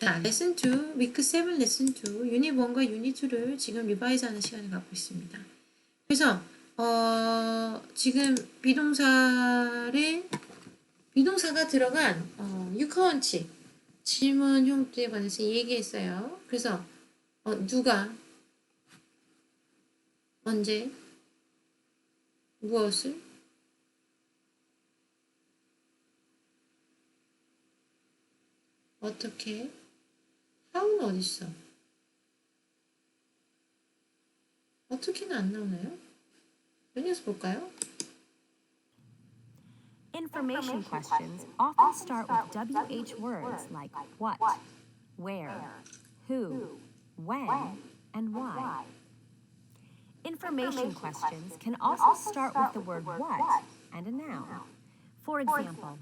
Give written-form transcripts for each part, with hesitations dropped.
자, 레슨 2, 위크 7 레슨 2, 유닛 1과 유닛 2를 지금 리바이즈 하는 시간을 갖고 있습니다. 그래서 지금 비동사가 들어간 육하원칙 질문 형태에 관해서 얘기했어요. 그래서 누가 언제 무엇을 어떻게 how는 어딨어? 어떻게는 안 나오나요? 연이어서 볼까요? Information questions often start with WH words like what, where, who, when, and why. Information questions can also start with the word what and a noun. For example,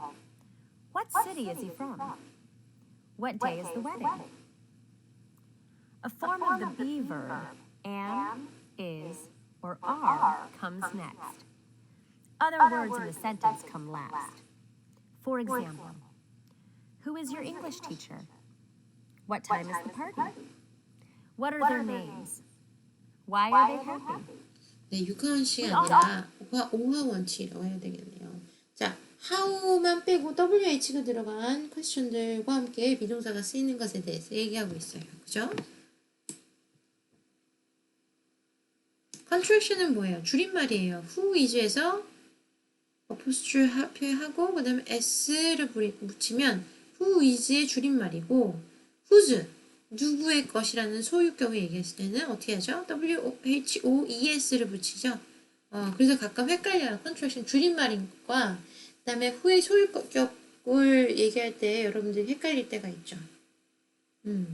what city is he from? What day is the wedding? A form of the be verb, am, is, or are comes next. Other words in the sentence come last. For example, who is your English teacher? What time is the party? What are their names? Why are they happy? 네, 육하원칙이 아니라 오하원칙이라고 해야 되겠네요. 자, how만 빼고 WH가 들어간 퀘스천들과 함께 비동사가 쓰이는 것에 대해서 얘기하고 있어요. 그죠? contraction은 뭐예요? 줄임말이에요. who is에서 apostrophe 하고 그 다음에 s를 붙이면 who is의 줄임말이고 whose 누구의 것이라는 소유격을 얘기했을 때는 어떻게 하죠? WHOES를 붙이죠. 그래서 가끔 헷갈려요. contraction 줄임말인과 그 다음에 who의 소유격을 얘기할 때 여러분들이 헷갈릴 때가 있죠. 그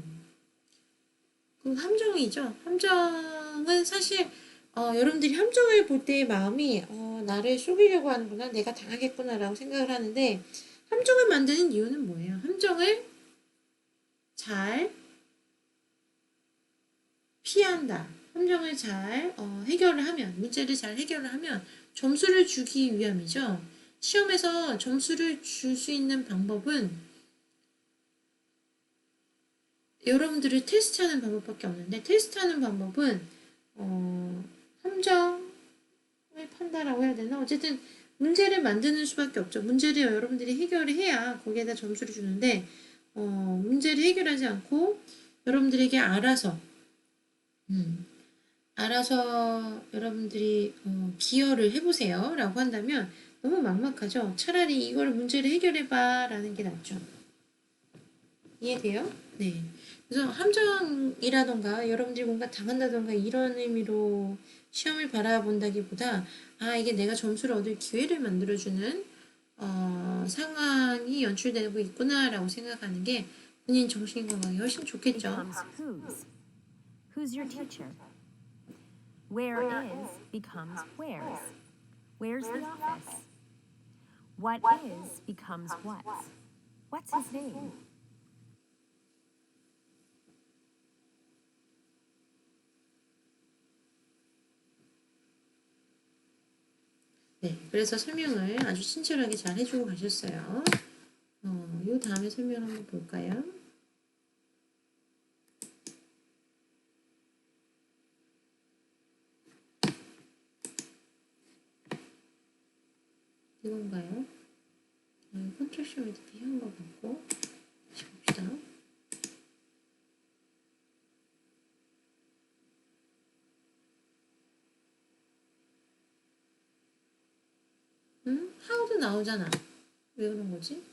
함정이죠. 함정은 사실 여러분들이 함정을 볼 때의 마음이 나를 속이려고 하는구나, 내가 당하겠구나 라고 생각을 하는데 함정을 만드는 이유는 뭐예요? 함정을 잘 피한다. 함정을 잘 해결을 하면, 문제를 잘 해결을 하면 점수를 주기 위함이죠. 시험에서 점수를 줄 수 있는 방법은 여러분들을 테스트하는 방법밖에 없는데 테스트하는 방법은 함정을 판다라고 해야 되나? 어쨌든 문제를 만드는 수밖에 없죠. 문제를 여러분들이 해결을 해야 거기에다 점수를 주는데 문제를 해결하지 않고 여러분들에게 알아서 여러분들이 기여를 해보세요 라고 한다면 너무 막막하죠. 차라리 이걸 문제를 해결해봐 라는 게 낫죠. 이해돼요? 네. 그래서 함정이라던가 여러분들이 뭔가 당한다던가 이런 의미로 시험을 바라본다기보다 이게 내가 점수를 얻을 기회를 만들어주는 상황이 연출되고 있구나 라고 생각하는 게 본인 정신 건강에 훨씬 좋겠죠. Becomes whose. Who's your teacher? Where is becomes where's. Where's the office? What is becomes what's. What's his name? 네, 그래서 설명을 아주 친절하게 잘 해주고 가셨어요. 요 다음에 설명 한번 볼까요? 이건가요? 컨트롤 이렇게 한 것 같고 다시 봅시다. how도 나오잖아. 왜 그런 거지?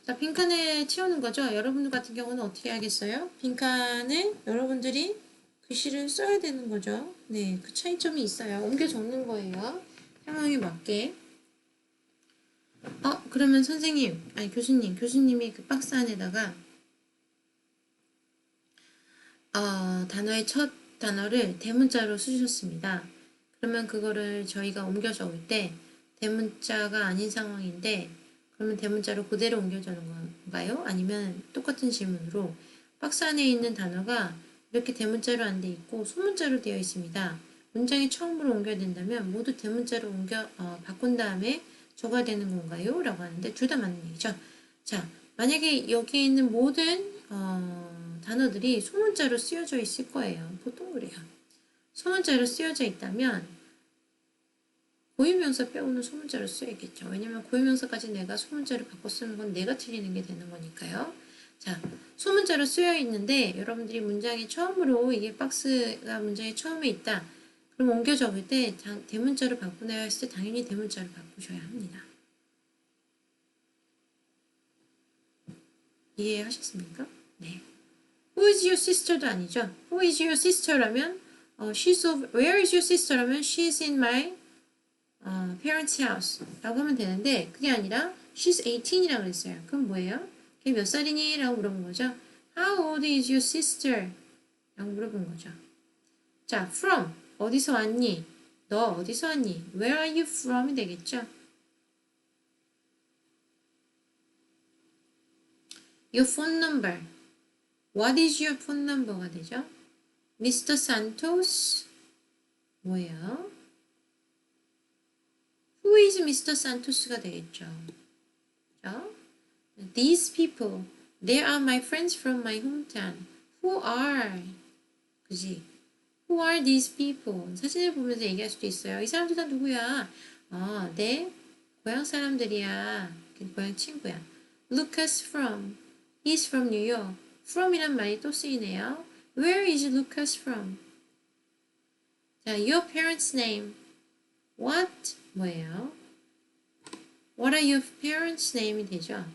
자, 빈칸에 채우는 거죠. 여러분들 같은 경우는 어떻게 하겠어요? 빈칸에 여러분들이 글씨를 써야 되는 거죠. 네, 그 차이점이 있어요. 옮겨 적는 거예요. 상황에 맞게. 그러면 선생님, 아니 교수님이 그 박스 안에다가 단어의 첫 단어를 대문자로 쓰셨습니다. 그러면 그거를 저희가 옮겨 적을 때 대문자가 아닌 상황인데 그러면 대문자로 그대로 옮겨 적는 건가요? 아니면 똑같은 질문으로 박스 안에 있는 단어가 이렇게 대문자로 안 돼 있고 소문자로 되어 있습니다. 문장이 처음으로 옮겨야 된다면 모두 대문자로 바꾼 다음에 적어야 되는 건가요? 라고 하는데 둘 다 맞는 얘기죠. 자, 만약에 여기에 있는 모든 단어들이 소문자로 쓰여져 있을 거예요. 보통 그래요. 소문자로 쓰여져 있다면 고유명사 빼고는 소문자로 쓰여야겠죠. 왜냐면 고유명사까지 내가 소문자로 바꿔 쓰는 건 내가 틀리는 게 되는 거니까요. 자, 소문자로 쓰여 있는데 여러분들이 문장이 처음으로 이게 박스가 문장이 처음에 있다. 그럼 옮겨 적을 때 대문자로 바꾸나요 했을 때 당연히 대문자로 바꾸셔야 합니다. 이해하셨습니까? 네. Who is your sister도 아니죠. Who is your sister라면 Where is your sister라면 she's in my parents' house 라고 하면 되는데 그게 아니라 she's 18이라고 그랬어요. 그럼 뭐예요? 걔 몇 살이니? 라고 물어본 거죠. How old is your sister? 라고 물어본 거죠. 자, from 어디서 왔니? 너 어디서 왔니? Where are you from이 되겠죠. Your phone number. What is your phone number가 되죠. Mr. Santos 뭐예요? Who is Mr. Santos가 되겠죠. 그죠? These people, they are my friends from my hometown. Who are? 그지? Who are these people? 사진을 보면서 얘기할 수도 있어요. 이 사람들 다 누구야? 내 고향 사람들이야. 고향 친구야. Lucas from. He's from New York. from이란 말이 또 쓰이네요. Where is Lucas from? 자, your parents' name. What? 뭐예요? What are your parents' name이 되죠?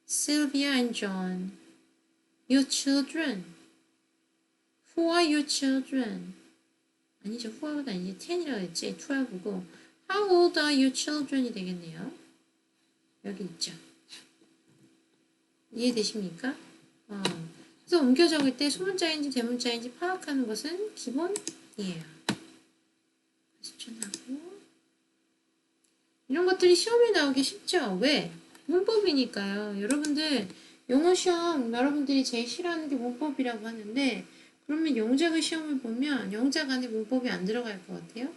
Sylvia and John. Your children. Who are your children? 아니죠. who가 아니지. 10이라고 했지. 12고. How old are your children이 되겠네요. 여기 있죠. 이해되십니까? 그래서 옮겨 적을 때 소문자인지 대문자인지 파악하는 것은 기본이에요. 추천하고 이런 것들이 시험에 나오기 쉽죠. 왜? 문법이니까요. 여러분들 영어 시험 여러분들이 제일 싫어하는 게 문법이라고 하는데 그러면 영작의 시험을 보면 영작 안에 문법이 안 들어갈 것 같아요?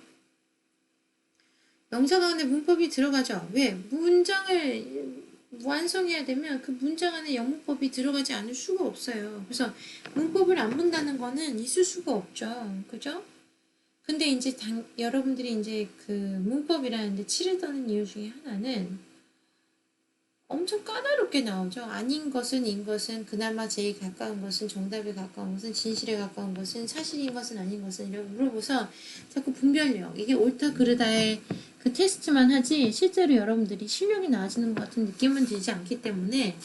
영작 안에 문법이 들어가죠. 왜? 문장을 완성해야 되면 그 문장 안에 영문법이 들어가지 않을 수가 없어요. 그래서 문법을 안 본다는 거는 있을 수가 없죠. 그죠? 근데 이제 여러분들이 이제 그 문법이라는데 치를 떠는 이유 중에 하나는 엄청 까다롭게 나오죠. 아닌 것은 인 것은 그나마 제일 가까운 것은 정답에 가까운 것은 진실에 가까운 것은 사실인 것은 아닌 것은 이렇게 물어보서 자꾸 분별력 이게 옳다 그르다의 그 테스트만 하지 실제로 여러분들이 실력이 나아지는 것 같은 느낌은 들지 않기 때문에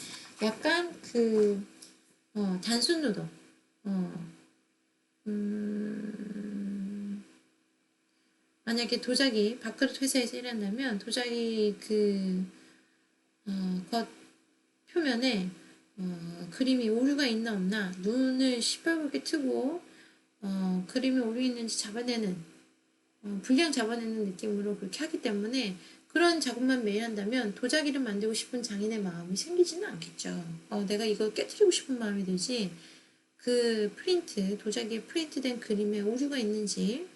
약간 그 단순 노동 만약에 도자기 밥그릇 회사에서 일한다면 도자기 겉 표면에 그림이 오류가 있나 없나 눈을 시뻘겋게 트고 그림이 오류 있는지 잡아내는 분량 잡아내는 느낌으로 그렇게 하기 때문에 그런 작업만 매일 한다면 도자기를 만들고 싶은 장인의 마음이 생기지는 않겠죠. 내가 이걸 깨뜨리고 싶은 마음이 들지 그 도자기에 프린트된 그림에 오류가 있는지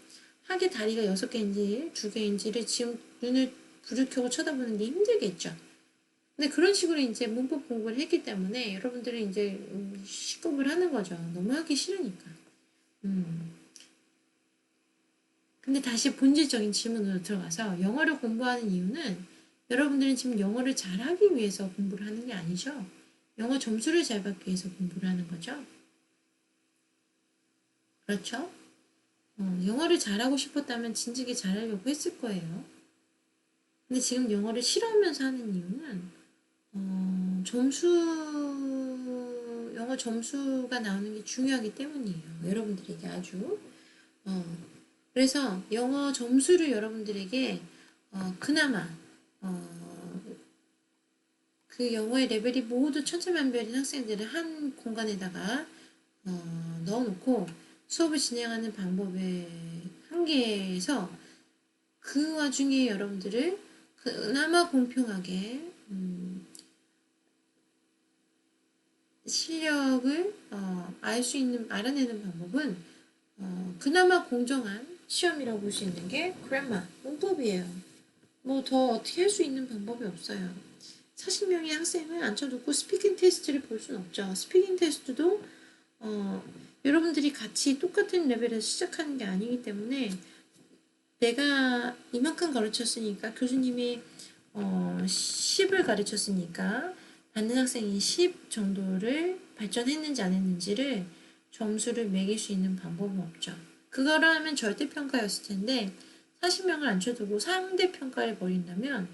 하계 다리가 6개인지 2개인지를 지금 눈을 불을 켜고 쳐다보는 게 힘들겠죠. 근데 그런 식으로 이제 문법 공부를 했기 때문에 여러분들은 이제 식겁을 하는 거죠. 너무 하기 싫으니까. 근데 다시 본질적인 질문으로 들어가서 영어를 공부하는 이유는 여러분들은 지금 영어를 잘하기 위해서 공부를 하는 게 아니죠. 영어 점수를 잘 받기 위해서 공부를 하는 거죠. 그렇죠? 영어를 잘하고 싶었다면 진즉에 잘하려고 했을 거예요. 근데 지금 영어를 싫어하면서 하는 이유는 영어 점수가 나오는 게 중요하기 때문이에요. 여러분들에게 아주. 그래서 영어 점수를 여러분들에게 그나마 그 영어의 레벨이 모두 천차만별인 학생들을 한 공간에다가 넣어놓고 수업을 진행하는 방법의 한계에서 그 와중에 여러분들을 그나마 공평하게 실력을 알아내는 방법은 그나마 공정한 시험이라고 볼 수 있는 게 그래마, 문법이에요. 뭐 더 어떻게 할 수 있는 방법이 없어요. 40명의 학생을 앉혀놓고 스피킹 테스트를 볼 수는 없죠. 스피킹 테스트도 여러분들이 같이 똑같은 레벨에서 시작하는 게 아니기 때문에 내가 이만큼 가르쳤으니까 교수님이 10을 가르쳤으니까 받는 학생이 10 정도를 발전했는지 안 했는지를 점수를 매길 수 있는 방법은 없죠. 그거를 하면 절대평가였을 텐데 40명을 앉혀두고 상대평가를 벌인다면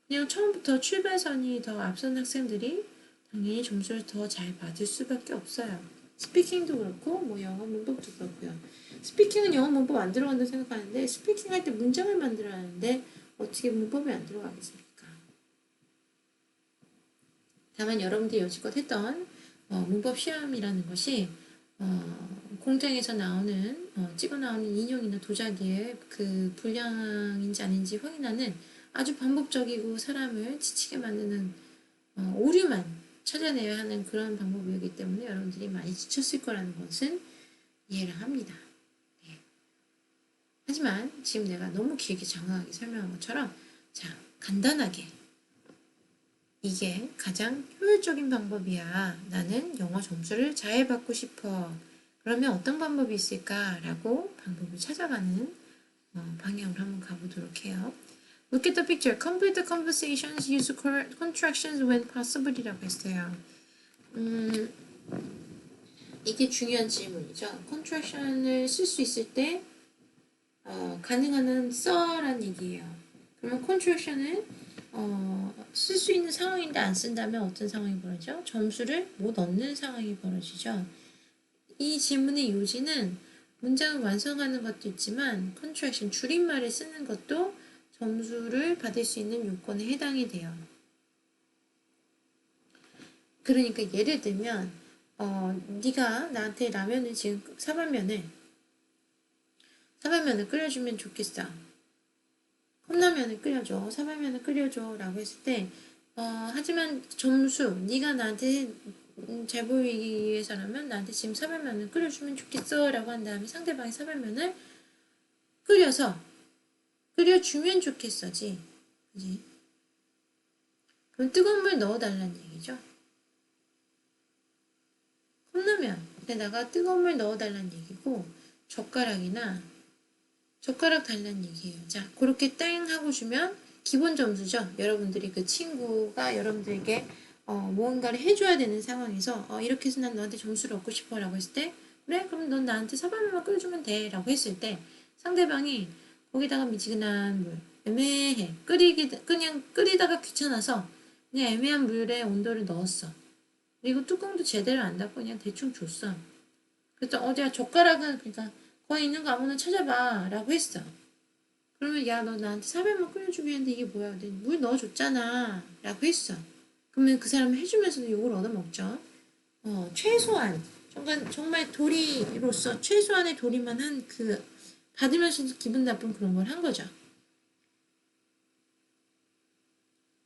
그냥 처음부터 출발선이 더 앞선 학생들이 당연히 점수를 더 잘 받을 수밖에 없어요. 스피킹도 그렇고 뭐 영어 문법도 그렇고요. 스피킹은 영어 문법 안 들어간다고 생각하는데 스피킹 할 때 문장을 만들어야 하는데 어떻게 문법이 안 들어가겠습니까? 다만 여러분들이 여지껏 했던 문법 시험이라는 것이 공장에서 나오는 찍어 나오는 인형이나 도자기의 그 불량인지 아닌지 확인하는 아주 반복적이고 사람을 지치게 만드는 오류만 찾아내야 하는 그런 방법이기 때문에 여러분들이 많이 지쳤을 거라는 것은 이해를 합니다. 네. 하지만 지금 내가 너무 길게 장황하게 설명한 것처럼 자, 간단하게 이게 가장 효율적인 방법이야. 나는 영어 점수를 잘 받고 싶어. 그러면 어떤 방법이 있을까라고 방법을 찾아가는 방향으로 한번 가보도록 해요. Look at the picture. Complete the conversations. Use contractions when possible이라고 했어요. 이게 중요한 질문이죠. contraction을 쓸 수 있을 때 가능한 한 써란 얘기예요. 그러면 contraction을 쓸 수 있는 상황인데 안 쓴다면 어떤 상황이 벌어지죠? 점수를 못 얻는 상황이 벌어지죠. 이 질문의 요지는 문장을 완성하는 것도 있지만 contraction, 줄임말을 쓰는 것도 점수를 받을 수 있는 요건에 해당이 돼요. 그러니까 예를 들면 네가 나한테 라면을 지금 사발면을 끓여주면 좋겠어. 컵라면을 끓여줘. 사발면을 끓여줘. 라고 했을 때 하지만 점수 네가 나한테 잘 보이기 위해서라면 나한테 지금 사발면을 끓여주면 좋겠어. 라고 한 다음에 상대방이 사발면을 끓여주면 좋겠어지. 그지? 그럼 뜨거운 물 넣어달라는 얘기죠. 컵라면에다가 뜨거운 물 넣어달라는 얘기고 젓가락 달라는 얘기예요. 자, 그렇게 땡 하고 주면 기본 점수죠. 여러분들이 그 친구가 여러분들에게 무언가를 해줘야 되는 상황에서 이렇게 해서 난 너한테 점수를 얻고 싶어 라고 했을 때 그래? 그럼 넌 나한테 사발면만 끓여주면 돼 라고 했을 때 상대방이 거기다가 미지근한 물 애매해 그냥 끓이다가 귀찮아서 그냥 애매한 물에 온도를 넣었어. 그리고 뚜껑도 제대로 안 닫고 그냥 대충 줬어. 그래서 어디야 젓가락은 그러니까 거기 있는 거 아무나 찾아봐 라고 했어. 그러면 야 너 나한테 사발면 끓여주기 했는데 이게 뭐야? 물 넣어줬잖아 라고 했어. 그러면 그 사람은 해주면서도 욕을 얻어먹죠. 최소한 정말 도리로서 최소한의 도리만 한 그 받으면서도 기분 나쁜 그런 걸 한 거죠.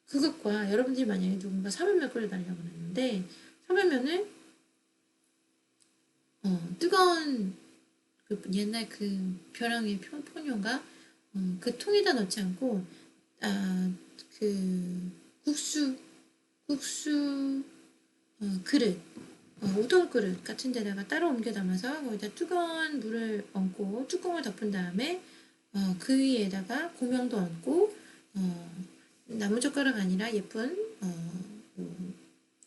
그것과 여러분들이 만약에 누군가 사발면 끓여달라고 그랬는데 사발면을 뜨거운 그 옛날 그 벼랑 위에 포뇨가 그 통에다 넣지 않고 그 국수 그릇 우동 그릇 같은 데다가 따로 옮겨 담아서 거기다 뜨거운 물을 얹고 뚜껑을 덮은 다음에 그 위에다가 고명도 얹고 나무젓가락 아니라 예쁜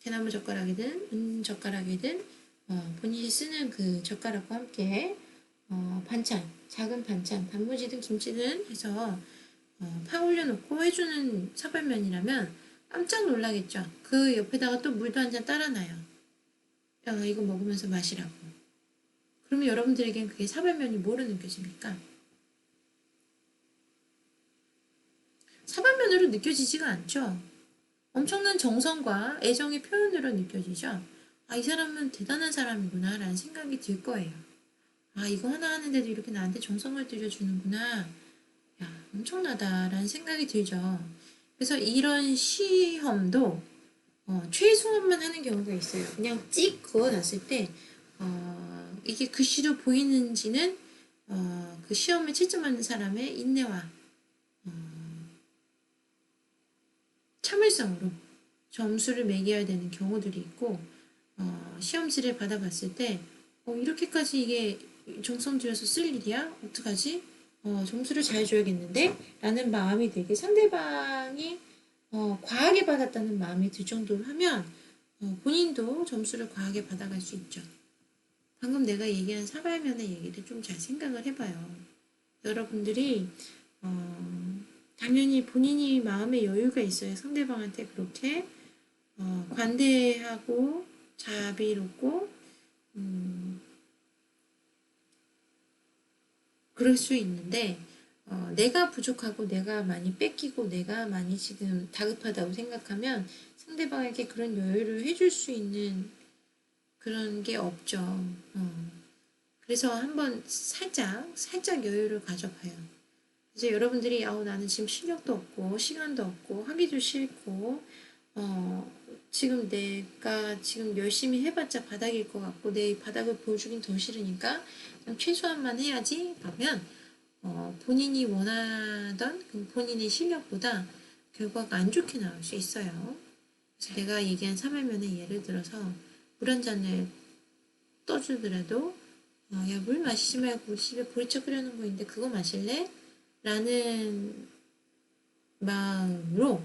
대나무 젓가락이든 젓가락이든 본인이 쓰는 그 젓가락과 함께 반찬, 작은 반찬, 단무지든 김치든 해서 파 올려놓고 해주는 사발면이라면 깜짝 놀라겠죠. 그 옆에다가 또 물도 한 잔 따라놔요. 야, 이거 먹으면서 마시라고. 그러면 여러분들에겐 그게 사발면이 뭐로 느껴집니까? 사발면으로 느껴지지가 않죠. 엄청난 정성과 애정의 표현으로 느껴지죠. 아, 이 사람은 대단한 사람이구나 라는 생각이 들 거예요. 아, 이거 하나 하는데도 이렇게 나한테 정성을 들여주는구나. 야, 엄청나다 라는 생각이 들죠. 그래서 이런 시험도 최소한만 하는 경우가 있어요. 그냥 찍 그어놨을 때 이게 글씨로 보이는지는 그 시험에 채점하는 사람의 인내와 참을성으로 점수를 매겨야 되는 경우들이 있고 시험지를 받아봤을 때 이렇게까지 이게 정성 들여서 쓸 일이야? 어떡하지? 점수를 잘 줘야겠는데? 라는 마음이 되게 상대방이 과하게 받았다는 마음이 들 정도로 하면 본인도 점수를 과하게 받아갈 수 있죠. 방금 내가 얘기한 사발면의 얘기를 좀 잘 생각을 해봐요. 여러분들이 당연히 본인이 마음의 여유가 있어야 상대방한테 그렇게 관대하고 자비롭고 그럴 수 있는데 내가 부족하고 내가 많이 뺏기고 내가 많이 지금 다급하다고 생각하면 상대방에게 그런 여유를 해줄 수 있는 그런 게 없죠. 그래서 한번 살짝 여유를 가져봐요. 이제 여러분들이 나는 지금 실력도 없고 시간도 없고 하기도 싫고 지금 내가 지금 열심히 해봤자 바닥일 것 같고 내 바닥을 보여주긴 더 싫으니까 그냥 최소한만 해야지 하면 본인이 원하던 그 본인의 실력보다 결과가 안 좋게 나올 수 있어요. 그래서 내가 얘기한 3회면에 예를 들어서 물 한 잔을 떠주더라도 야, 물 마시지 말고 우리 집에 보리차 끓여놓은 거 있는데 그거 마실래? 라는 마음으로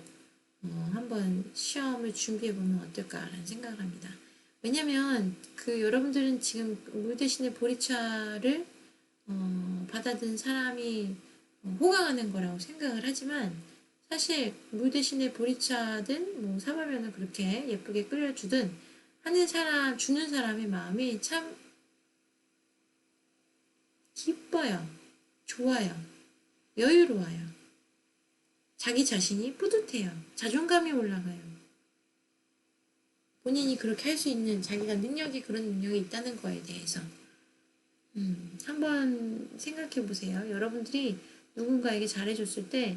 한번 시험을 준비해보면 어떨까라는 생각을 합니다. 왜냐면 여러분들은 지금 물 대신에 보리차를 받아든 사람이 호강하는 거라고 생각을 하지만 사실 물 대신에 보리차든 뭐 사발면을 그렇게 예쁘게 끓여주든 하는 사람 주는 사람의 마음이 참 기뻐요, 좋아요, 여유로워요. 자기 자신이 뿌듯해요. 자존감이 올라가요. 본인이 그렇게 할 수 있는 자기가 그런 능력이 있다는 거에 대해서 한번 생각해 보세요. 여러분들이 누군가에게 잘해줬을 때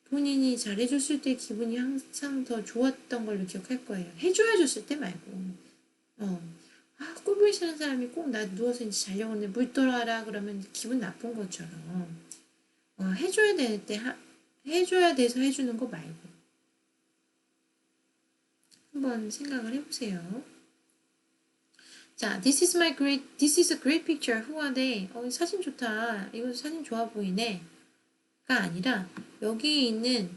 본인이 잘해줬을 때 기분이 항상 더 좋았던 걸로 기억할 거예요. 해줘야 줬을 때 말고. 꼴보기 싫은 사람이 꼭 나 누워서 이제 자려고 하는데 물 떠라라 그러면 기분 나쁜 것처럼 해줘야 될 때 해줘야 돼서 해주는 거 말고 한번 생각을 해보세요. 자, this is a great picture. Who are they? 사진 좋다. 이거 사진 좋아 보이네. 가 아니라 여기 있는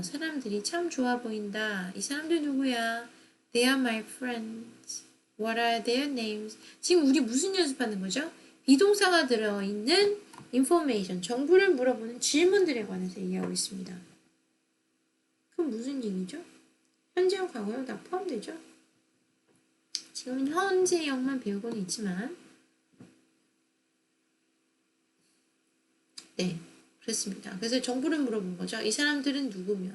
사람들이 참 좋아 보인다. 이 사람들 누구야? They are my friends. What are their names? 지금 우리 무슨 연습하는 거죠? 비동사가 들어있는 information, 정보를 물어보는 질문들에 관해서 얘기하고 있습니다. 그럼 무슨 얘기죠? 현재형, 과거형 다 포함되죠? 지금은 현재형만 배우고는 있지만 네, 그렇습니다. 그래서 정보를 물어본 거죠. 이 사람들은 누구며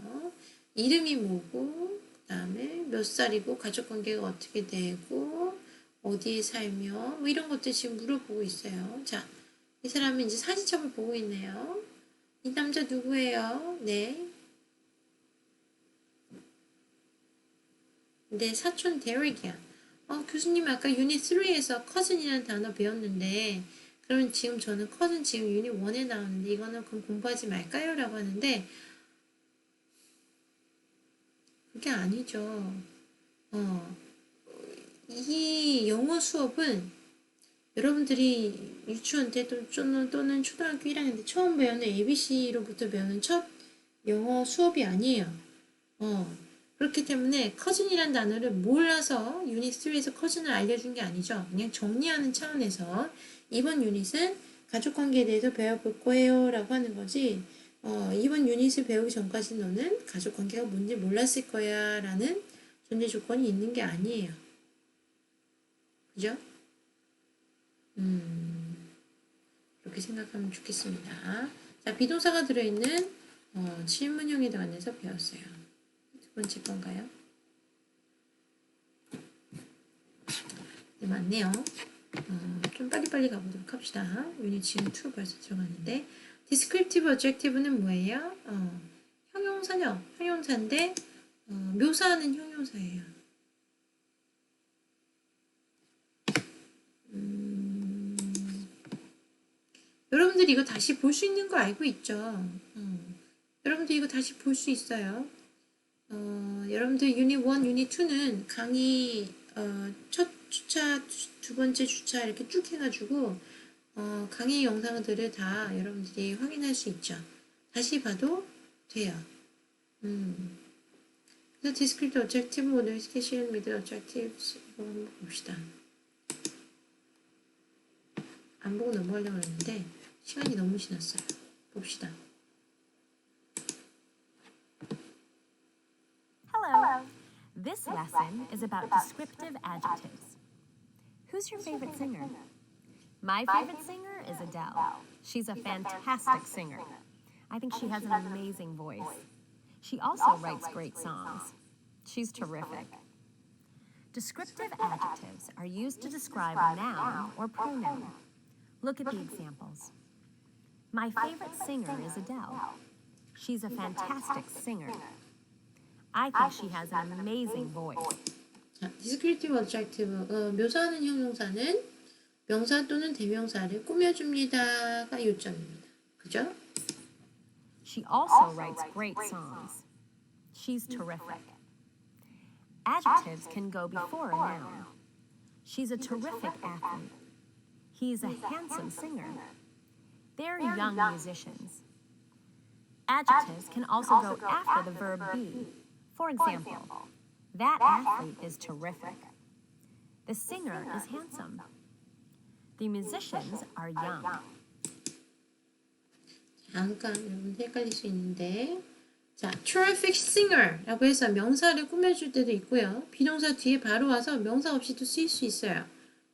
이름이 뭐고 그 다음에 몇 살이고 가족관계가 어떻게 되고 어디에 살며 뭐 이런 것들 지금 물어보고 있어요. 자, 이 사람은 이제 사진첩을 보고 있네요. 이 남자 누구예요? 네. 내 사촌 데릭이야. 교수님 아까 유닛 3에서 cousin이라는 단어 배웠는데 그러면 지금 저는 cousin 지금 유닛 1에 나오는데 이거는 그럼 공부하지 말까요? 라고 하는데 그게 아니죠. 이 영어 수업은 여러분들이 유치원 때 또는 초등학교 1학년 때 처음 배우는 ABC로부터 배우는 첫 영어 수업이 아니에요. 그렇기 때문에 커즌이란 단어를 몰라서 유닛 3에서 커즌을 알려준 게 아니죠. 그냥 정리하는 차원에서 이번 유닛은 가족관계에 대해서 배워볼 거예요 라고 하는 거지 이번 유닛을 배우기 전까지 너는 가족관계가 뭔지 몰랐을 거야 라는 전제 조건이 있는 게 아니에요. 그죠? 그렇게 생각하면 좋겠습니다. 자, 비동사가 들어있는 질문형에 관해서 배웠어요. 두 번째 건가요? 네, 맞네요. 좀 빨리빨리 가보도록 합시다. 유닛 지금 2 벌써 들어갔는데 descriptive adjective는 뭐예요? 형용사죠. 형용사인데 묘사하는 형용사예요. 여러분들 이거 다시 볼 수 있는 거 알고 있죠? 여러분들 이거 다시 볼 수 있어요. 여러분들 유닛 1, 유닛 2는 강의 첫 주차, 두 번째 주차 이렇게 쭉 해가지고 강의 영상들을 다 여러분들이 확인할 수 있죠. 다시 봐도 돼요. 그래서 디스크립트 objective, modification, middle objectives 이거 한번 봅시다. 안 보고 넘어가려고 했는데 시간이 너무 지났어요. 봅시다. Hello. This lesson is about descriptive adjectives. Who's your favorite singer? My favorite singer is Adele. She's a fantastic singer. I think she has an amazing voice. She also writes great songs. She's terrific. Descriptive adjectives are used to describe a noun or pronoun. Look at the examples. My favorite singer is Adele. She's a fantastic singer. I think she has an amazing voice. 자, descriptive adjective, 묘사하는 형용사는 명사 또는 대명사를 꾸며줍니다가 요점입니다. 그죠? She also writes great songs. She's terrific. Adjectives can go before a noun. She's a terrific athlete. He's a handsome singer. They're young musicians. Adjectives can also go after the verb be. For example, that athlete is terrific. The singer is handsome. The musicians are young. 잠깐 여러분들 헷갈릴 수 있는데 자, terrific singer라고 해서 명사를 꾸며줄 때도 있고요. 비동사 뒤에 바로 와서 명사 없이도 쓰일 수 있어요.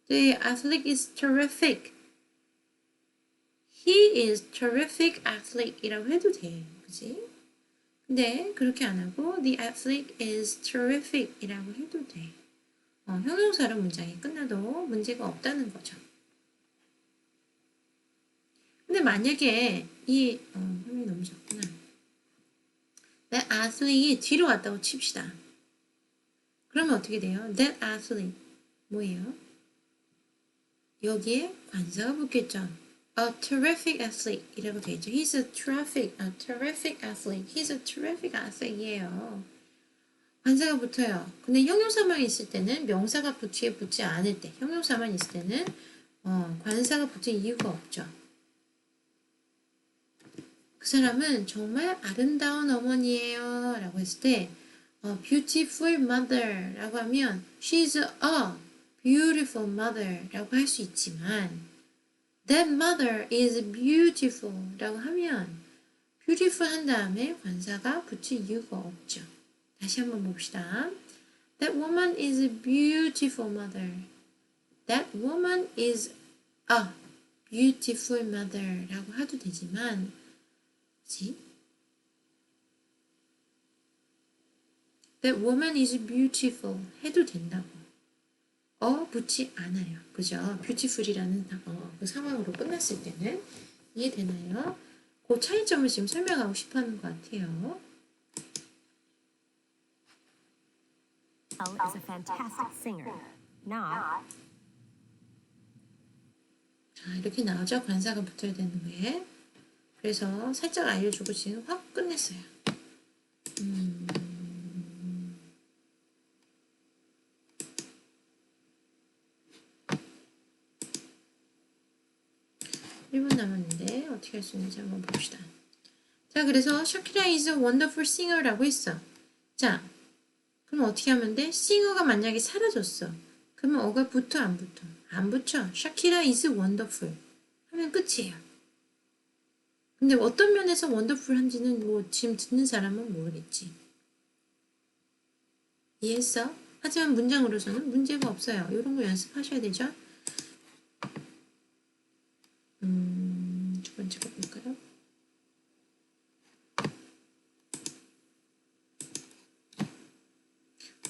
The athlete is terrific. He is terrific athlete 이라고 해도 돼. 그치? 근데 그렇게 안 하고 The athlete is terrific 이라고 해도 돼. 형용사로 문장이 끝나도 문제가 없다는 거죠. 근데 만약에 이 화면이 너무 작구나. That athlete이 뒤로 왔다고 칩시다. 그러면 어떻게 돼요? That athlete 뭐예요? 여기에 관사가 붙겠죠. A terrific athlete 이라고 되죠. He's a terrific athlete. He's a terrific athlete이에요. 관사가 붙어요. 근데 형용사만 있을 때는 명사가 뒤에 붙지 않을 때 형용사만 있을 때는 관사가 붙을 이유가 없죠. 그 사람은 정말 아름다운 어머니예요 라고 했을 때 beautiful mother 라고 하면 she's a beautiful mother 라고 할 수 있지만 that mother is beautiful 라고 하면 beautiful 한 다음에 관사가 붙일 이유가 없죠. 다시 한번 봅시다. That woman is a beautiful mother. That woman is a beautiful mother 라고 해도 되지만 그치? That woman is beautiful 해도 된다고. 붙지 않아요. 그죠? beautiful이라는 그 상황으로 끝났을 때는 이해되나요? 그 차이점을 지금 설명하고 싶어 하는 것 같아요. Elle is a fantastic singer. Not. 자, 이렇게 나오죠? 관사가 붙어야 되는 거에. 그래서 살짝 알려주고 지금 확 끝냈어요. 1분 남았는데 어떻게 할 수 있는지 한번 봅시다. 자, 그래서 샤키라 is a wonderful singer라고 했어. 자, 그럼 어떻게 하면 돼? 싱어가 만약에 사라졌어. 그러면 어가 붙어 안 붙어? 안 붙여. 샤키라 is wonderful 하면 끝이에요. 근데 어떤 면에서 wonderful한지는 뭐 지금 듣는 사람은 모르겠지. 이해했어? 하지만 문장으로서는 문제가 없어요. 이런 거 연습하셔야 되죠? 두 번째 거 볼까요?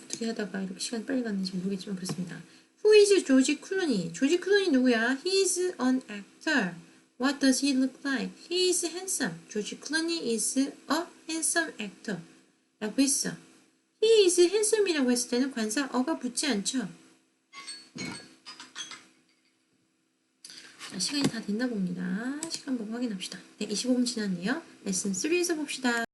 어떻게 하다가 이렇게 시간 빨리 갔는지 모르겠지만 그렇습니다. Who is 조지 클루니? 조지 클루니 누구야? He is an actor. What does he look like? He is handsome. 조지 클루니 is a handsome actor. 라고 했어. he is handsome이라고 했을 때는 관사 어가 붙지 않죠. 자, 시간이 다 됐나 봅니다. 시간 보고 확인합시다. 네, 25분 지났네요. 레슨 3에서 봅시다.